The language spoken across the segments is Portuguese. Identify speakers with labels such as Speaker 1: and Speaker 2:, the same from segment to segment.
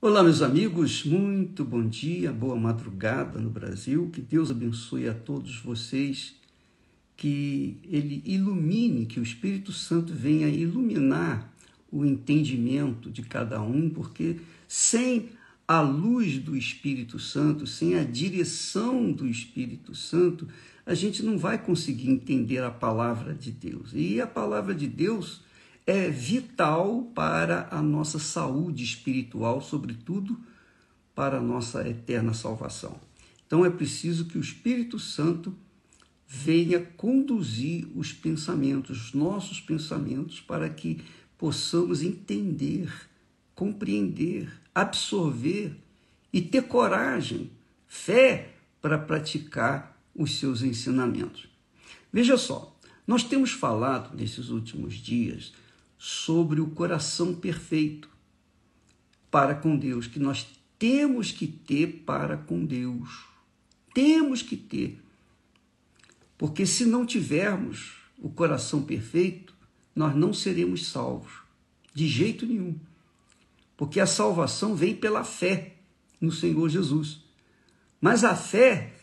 Speaker 1: Olá, meus amigos, muito bom dia, boa madrugada no Brasil, que Deus abençoe a todos vocês, que Ele ilumine, que o Espírito Santo venha iluminar o entendimento de cada um, porque sem a luz do Espírito Santo, sem a direção do Espírito Santo, a gente não vai conseguir entender a palavra de Deus. E a palavra de Deus é vital para a nossa saúde espiritual, sobretudo para a nossa eterna salvação. Então é preciso que o Espírito Santo venha conduzir os pensamentos, os nossos pensamentos, para que possamos entender, compreender, absorver e ter coragem, fé para praticar os seus ensinamentos. Veja só, nós temos falado nesses últimos dias sobre o coração perfeito para com Deus, que nós temos que ter para com Deus. Temos que ter. Porque se não tivermos o coração perfeito, nós não seremos salvos, de jeito nenhum. Porque a salvação vem pela fé no Senhor Jesus. Mas a fé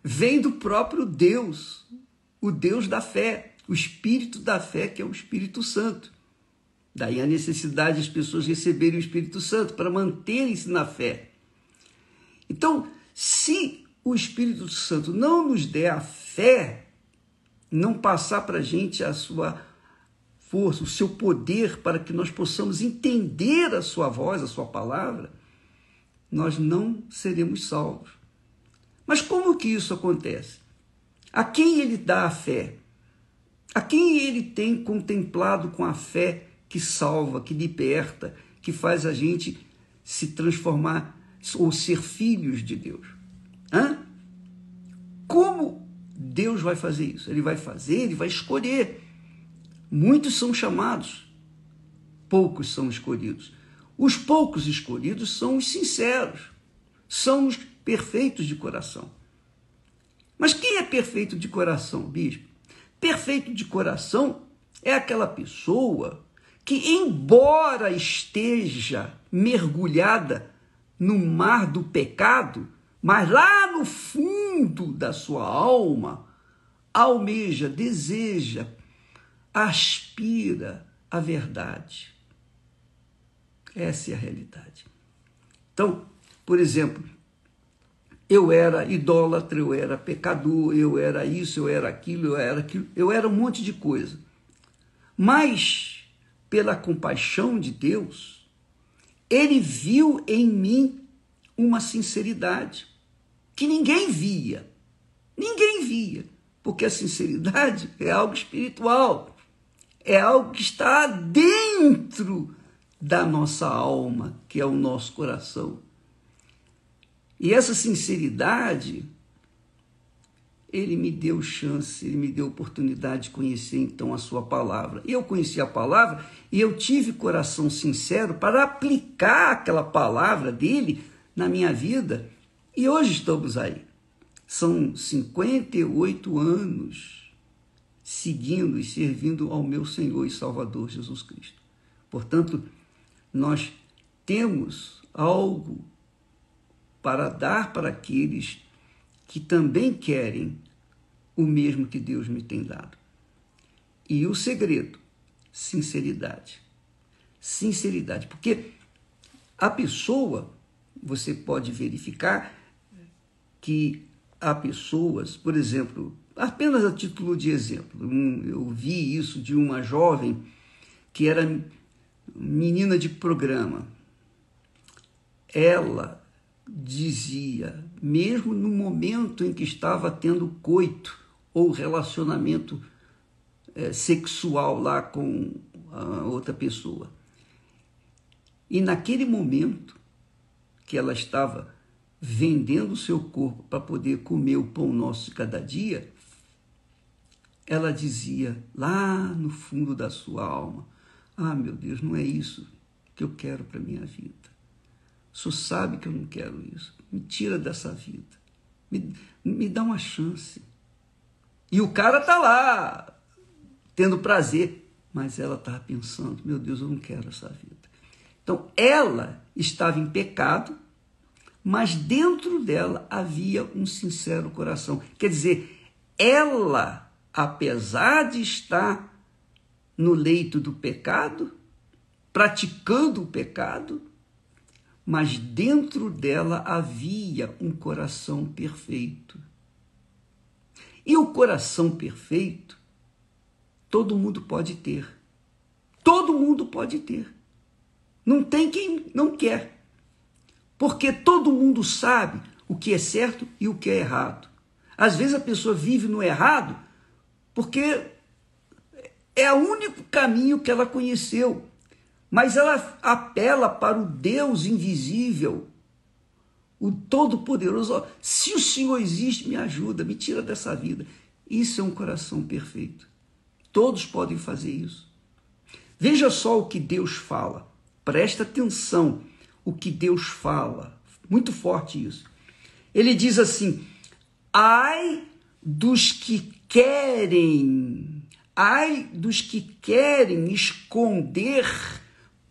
Speaker 1: vem do próprio Deus, o Deus da fé, o Espírito da fé, que é o Espírito Santo. Daí a necessidade das pessoas receberem o Espírito Santo para manterem-se na fé. Então, se o Espírito Santo não nos der a fé, não passar para a gente a sua força, o seu poder para que nós possamos entender a sua voz, a sua palavra, nós não seremos salvos. Mas como que isso acontece? A quem ele dá a fé? A quem ele tem contemplado com a fé que salva, que liberta, que faz a gente se transformar ou ser filhos de Deus? Como Deus vai fazer isso? Ele vai fazer, ele vai escolher. Muitos são chamados, poucos são escolhidos. Os poucos escolhidos são os sinceros, são os perfeitos de coração. Mas quem é perfeito de coração, bispo? Perfeito de coração é aquela pessoa que, embora esteja mergulhada no mar do pecado, mas lá no fundo da sua alma, almeja, deseja, aspira a verdade. Essa é a realidade. Então, por exemplo, eu era idólatra, eu era pecador, eu era isso, eu era aquilo, eu era um monte de coisa. Mas, pela compaixão de Deus, ele viu em mim uma sinceridade que ninguém via, porque a sinceridade é algo espiritual, é algo que está dentro da nossa alma, que é o nosso coração. E essa sinceridade, ele me deu chance, ele me deu oportunidade de conhecer então a sua palavra. E eu conheci a palavra e eu tive coração sincero para aplicar aquela palavra dele na minha vida. E hoje estamos aí. São 58 anos seguindo e servindo ao meu Senhor e Salvador Jesus Cristo. Portanto, nós temos algo para dar para aqueles que também querem o mesmo que Deus me tem dado. E o segredo, sinceridade. Sinceridade, porque a pessoa, você pode verificar que há pessoas, por exemplo, apenas a título de exemplo, eu vi isso de uma jovem que era menina de programa. Ela dizia, mesmo no momento em que estava tendo coito ou relacionamento sexual lá com a outra pessoa, e naquele momento que ela estava vendendo o seu corpo para poder comer o pão nosso de cada dia, ela dizia lá no fundo da sua alma, meu Deus, não é isso que eu quero para a minha vida. O senhor sabe que eu não quero isso. Me tira dessa vida. Me dá uma chance. E o cara está lá, tendo prazer. Mas ela estava pensando, meu Deus, eu não quero essa vida. Então, ela estava em pecado, mas dentro dela havia um sincero coração. Quer dizer, ela, apesar de estar no leito do pecado, praticando o pecado, mas dentro dela havia um coração perfeito. E o coração perfeito, todo mundo pode ter. Todo mundo pode ter. Não tem quem não quer. Porque todo mundo sabe o que é certo e o que é errado. Às vezes a pessoa vive no errado porque é o único caminho que ela conheceu. Mas ela apela para o Deus invisível, o Todo-Poderoso. Se o Senhor existe, me ajuda, me tira dessa vida. Isso é um coração perfeito. Todos podem fazer isso. Veja só o que Deus fala. Presta atenção o que Deus fala. Muito forte isso. Ele diz assim: ai dos que querem esconder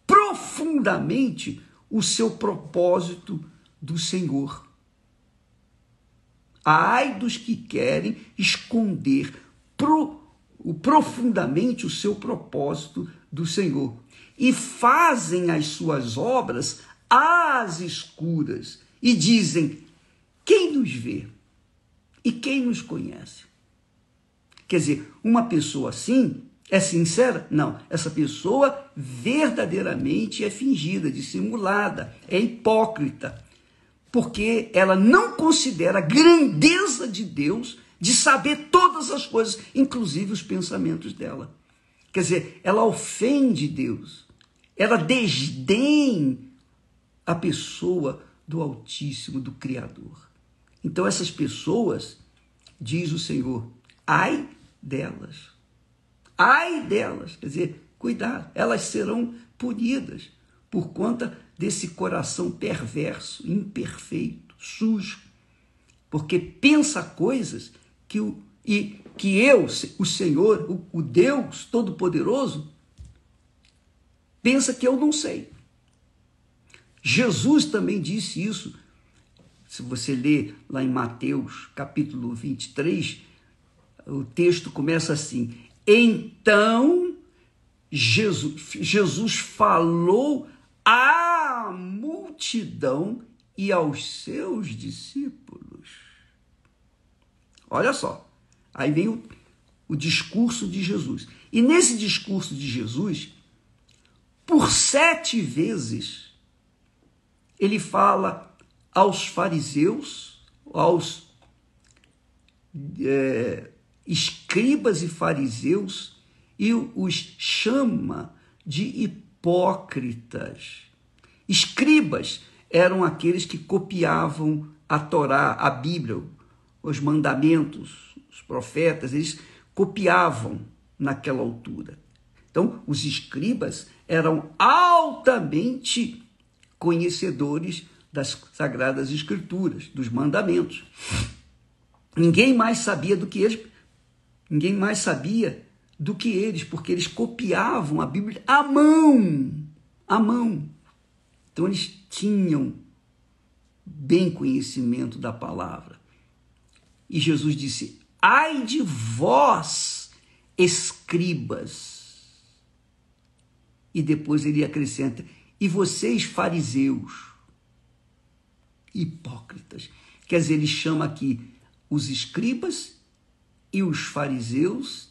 Speaker 1: profundamente o seu propósito do Senhor. Ai dos que querem esconder profundamente o seu propósito do Senhor e fazem as suas obras às escuras e dizem: quem nos vê e quem nos conhece? Quer dizer, uma pessoa assim é sincera? Não. Essa pessoa verdadeiramente é fingida, dissimulada, é hipócrita, porque ela não considera a grandeza de Deus de saber todas as coisas, inclusive os pensamentos dela. Quer dizer, ela ofende Deus, ela desdém a pessoa do Altíssimo, do Criador. Então essas pessoas, diz o Senhor, ai delas, quer dizer, cuidado, elas serão punidas por conta desse coração perverso, imperfeito, sujo, porque pensa coisas que o Senhor, o Deus Todo-Poderoso, pensa que eu não sei. Jesus também disse isso. Se você ler lá em Mateus, capítulo 23, o texto começa assim: então Jesus falou à multidão e aos seus discípulos. Olha só, aí vem o discurso de Jesus. E nesse discurso de Jesus, por 7 vezes, ele fala aos fariseus, aos escribas e fariseus, e os chama de hipócritas. Escribas eram aqueles que copiavam a Torá, a Bíblia, os mandamentos, os profetas, eles copiavam naquela altura. Então, os escribas eram altamente conhecedores das Sagradas Escrituras, dos mandamentos. Ninguém mais sabia do que eles, porque eles copiavam a Bíblia à mão. Então, eles tinham bem conhecimento da palavra. E Jesus disse: ai de vós, escribas. E depois ele acrescenta: e vocês, fariseus, hipócritas. Quer dizer, ele chama aqui os escribas e os fariseus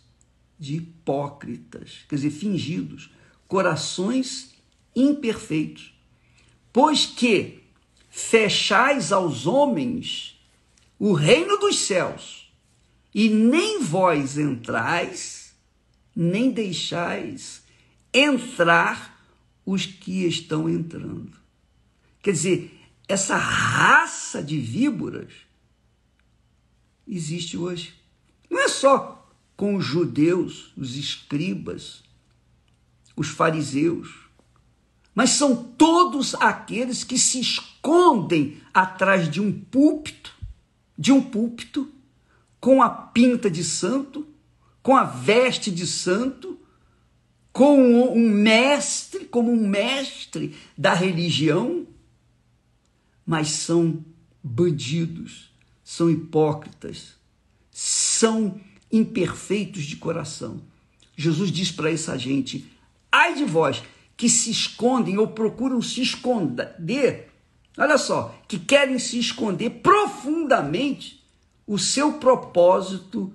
Speaker 1: de hipócritas, quer dizer, fingidos, corações imperfeitos. Pois que fechais aos homens o reino dos céus, e nem vós entrais, nem deixais entrar os que estão entrando. Quer dizer, essa raça de víboras existe hoje. Não é só com os judeus, os escribas, os fariseus, mas são todos aqueles que se escondem atrás de um púlpito, com a pinta de santo, com a veste de santo, como um mestre da religião, mas são bandidos, são hipócritas, são imperfeitos de coração. Jesus diz para essa gente: ai de vós que se escondem ou procuram se esconder, olha só, que querem se esconder profundamente o seu propósito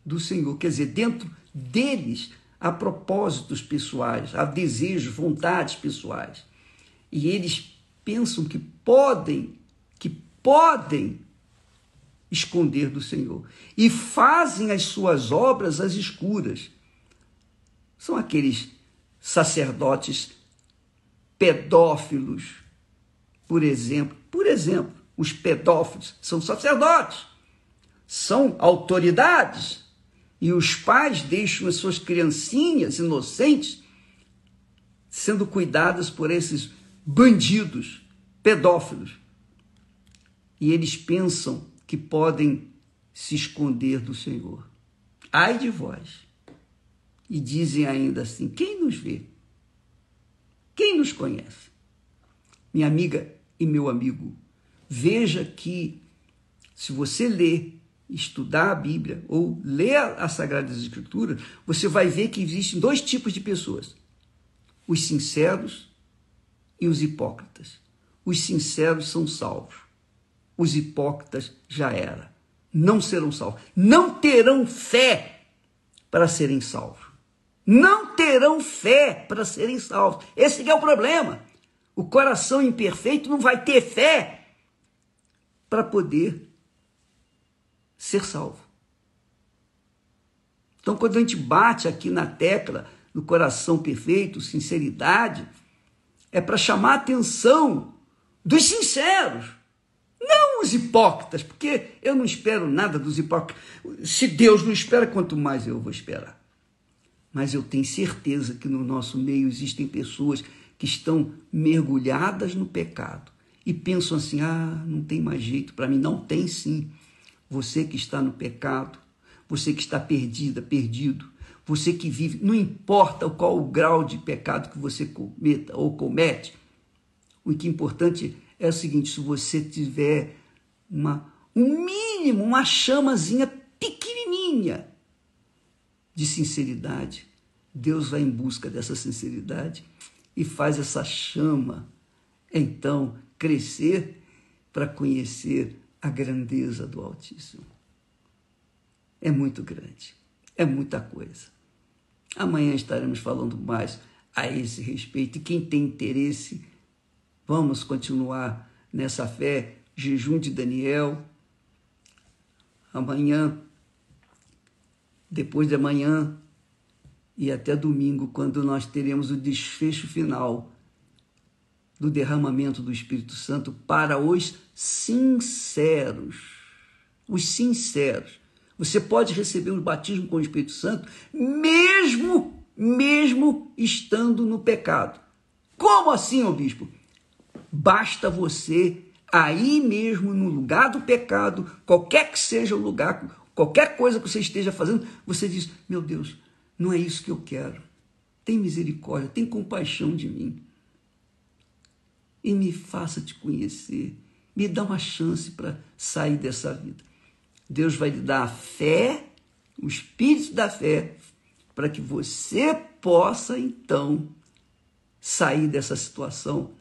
Speaker 1: do Senhor. Quer dizer, dentro deles há propósitos pessoais, há desejos, vontades pessoais. E eles pensam que podem esconder do Senhor. E fazem as suas obras às escuras. São aqueles sacerdotes pedófilos, por exemplo. Os pedófilos são sacerdotes, são autoridades, e os pais deixam as suas criancinhas inocentes sendo cuidadas por esses bandidos pedófilos. E eles pensam que podem se esconder do Senhor. Ai de vós! E dizem ainda assim: quem nos vê? Quem nos conhece? Minha amiga e meu amigo, veja que se você ler, estudar a Bíblia ou ler as Sagradas Escrituras, você vai ver que existem dois tipos de pessoas: os sinceros e os hipócritas. Os sinceros são salvos. Os hipócritas já era. Não serão salvos. Não terão fé para serem salvos. Não terão fé para serem salvos. Esse é o problema. O coração imperfeito não vai ter fé para poder ser salvo. Então, quando a gente bate aqui na tecla do coração perfeito, sinceridade, é para chamar a atenção dos sinceros, não os hipócritas, porque eu não espero nada dos hipócritas. Se Deus não espera, quanto mais eu vou esperar. Mas eu tenho certeza que no nosso meio existem pessoas que estão mergulhadas no pecado e pensam assim: não tem mais jeito para mim. Não tem sim. Você que está no pecado, você que está perdido, você que vive, não importa qual o grau de pecado que você cometa ou comete, o que é importante é o seguinte: se você tiver um mínimo, uma chamazinha pequenininha de sinceridade, Deus vai em busca dessa sinceridade e faz essa chama, então, crescer para conhecer a grandeza do Altíssimo. É muito grande, é muita coisa. Amanhã estaremos falando mais a esse respeito, e quem tem interesse, vamos continuar nessa fé, jejum de Daniel. Amanhã, depois de amanhã e até domingo, quando nós teremos o desfecho final do derramamento do Espírito Santo para os sinceros. Os sinceros. Você pode receber o batismo com o Espírito Santo mesmo estando no pecado. Como assim, ô bispo? Basta você aí mesmo no lugar do pecado, qualquer que seja o lugar, qualquer coisa que você esteja fazendo, você diz: meu Deus, não é isso que eu quero. Tem misericórdia, tem compaixão de mim. E me faça te conhecer. Me dá uma chance para sair dessa vida. Deus vai lhe dar a fé, o espírito da fé, para que você possa, então, sair dessa situação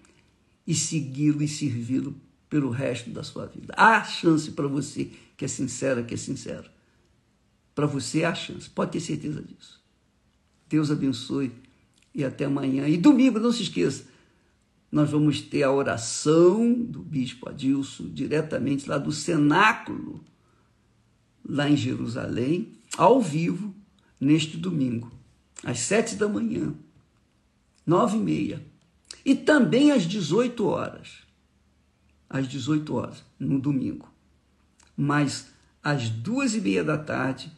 Speaker 1: e segui-lo e servi-lo pelo resto da sua vida. Há chance para você que é sincera, que é sincero. Para você há chance, pode ter certeza disso. Deus abençoe e até amanhã. E domingo, não se esqueça, nós vamos ter a oração do bispo Adilson, diretamente lá do cenáculo, lá em Jerusalém, ao vivo, neste domingo, às 7 da manhã, 9h30, e também às 18 horas. Às 18 horas, no domingo. Mas às 2h30 da tarde,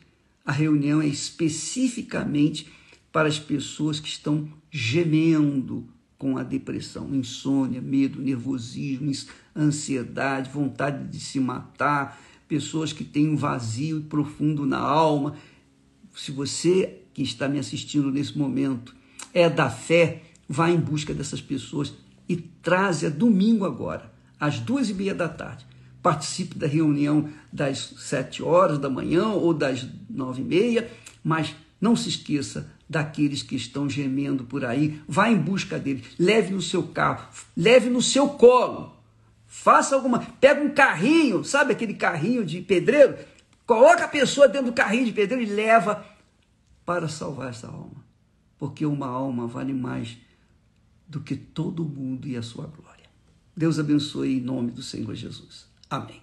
Speaker 1: a reunião é especificamente para as pessoas que estão gemendo com a depressão, insônia, medo, nervosismo, ansiedade, vontade de se matar, pessoas que têm um vazio profundo na alma. Se você que está me assistindo nesse momento é da fé, vá em busca dessas pessoas e traze domingo agora, às 2h30 da tarde. Participe da reunião das 7 horas da manhã ou das 9h30, mas não se esqueça daqueles que estão gemendo por aí. Vá em busca deles, leve no seu carro, leve no seu colo. Faça pega um carrinho, sabe aquele carrinho de pedreiro? Coloca a pessoa dentro do carrinho de pedreiro e leva para salvar essa alma. Porque uma alma vale mais do que todo mundo e a sua glória. Deus abençoe em nome do Senhor Jesus. Amém.